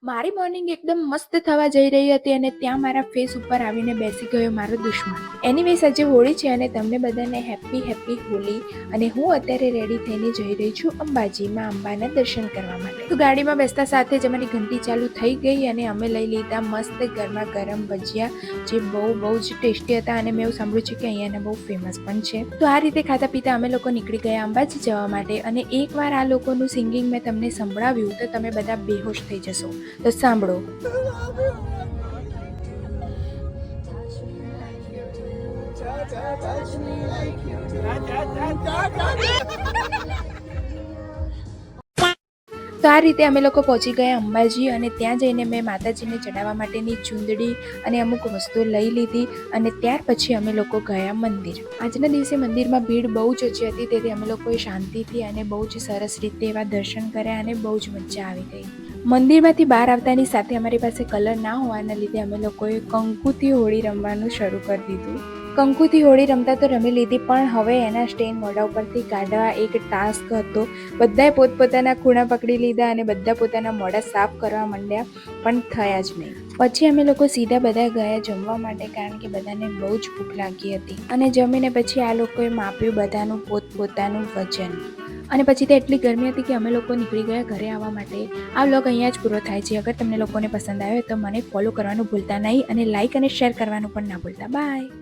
મારી મોર્નિંગ એકદમ મસ્ત થવા જઈ રહી હતી અને ત્યાં મારા ફેસ ઉપર આવીને બેસી ગયો મારો દુશ્મન. એનીવેઝ આજે હોળી છે અને તમને બધાને હેપી હેપી હોળી. અને હું અત્યારે રેડી થઈને જઈ રહી છું અંબાજીમાં અંબાના દર્શન કરવા માટે. તો ગાડીમાં બેસતા સાથે જ અમારી ઘંટી ચાલુ થઈ ગઈ અને અમે લઈ લીધા મસ્ત ગરમા ગરમ ભજીયા, જે બહુ જ ટેસ્ટી હતા અને મેં એવું સાંભળ્યું છે કે અહીંયાના બહુ ફેમસ પણ છે. તો આ રીતે ખાતા પીતા અમે લોકો નીકળી ગયા અંબાજી જવા માટે. અને એકવાર આ લોકોનું સિંગિંગ મેં તમને સંભળાવ્યું તો તમે બધા બેહોશ થઈ જશો. તો સાંભળો. તો આ રીતે અમે લોકો પહોંચી ગયા અંબાજી અને ત્યાં જઈને મેં માતાજીને ચડાવવા માટેની ચૂંદડી અને અમુક વસ્તુઓ લઈ લીધી અને ત્યાર પછી અમે લોકો ગયા મંદિર. આજના દિવસે મંદિરમાં ભીડ બહુ જ ઓછી હતી, તેથી અમે લોકોએ શાંતિથી અને બહુ જ સરસ રીતે એવા દર્શન કર્યા અને બહુ જ મજા આવી ગઈ. મંદિરમાંથી બહાર આવતાની સાથે અમારી પાસે કલર ના હોવાના લીધે અમે લોકોએ કંકુથી હોળી રમવાનું શરૂ કરી દીધું. કંકુથી હોળી રમતા તો રમી લીધી, પણ હવે એના સ્ટેન મોઢા ઉપરથી કાઢવા એક ટાસ્ક હતો. બધાએ પોતપોતાના ખૂણા પકડી લીધા અને બધા પોતાના મોઢા સાફ કરવા માંડ્યા, પણ થયા જ નહીં. પછી અમે લોકો સીધા બધા ગયા જમવા માટે, કારણ કે બધાને બહુ જ ભૂખ લાગી હતી. અને જમીને પછી આ લોકોએ માપ્યું બધાનું પોતપોતાનું વજન. અને પછી તો એટલી ગરમી હતી કે અમે લોકો નીકળી ગયા ઘરે આવવા માટે. આ વ્લોગ અહીંયા જ પૂરો થાય છે. અગર તમને લોકોને પસંદ આવ્યો તો મને ફોલો કરવાનું ભૂલતા નહીં અને લાઇક અને શેર કરવાનું પણ ના ભૂલતા. બાય.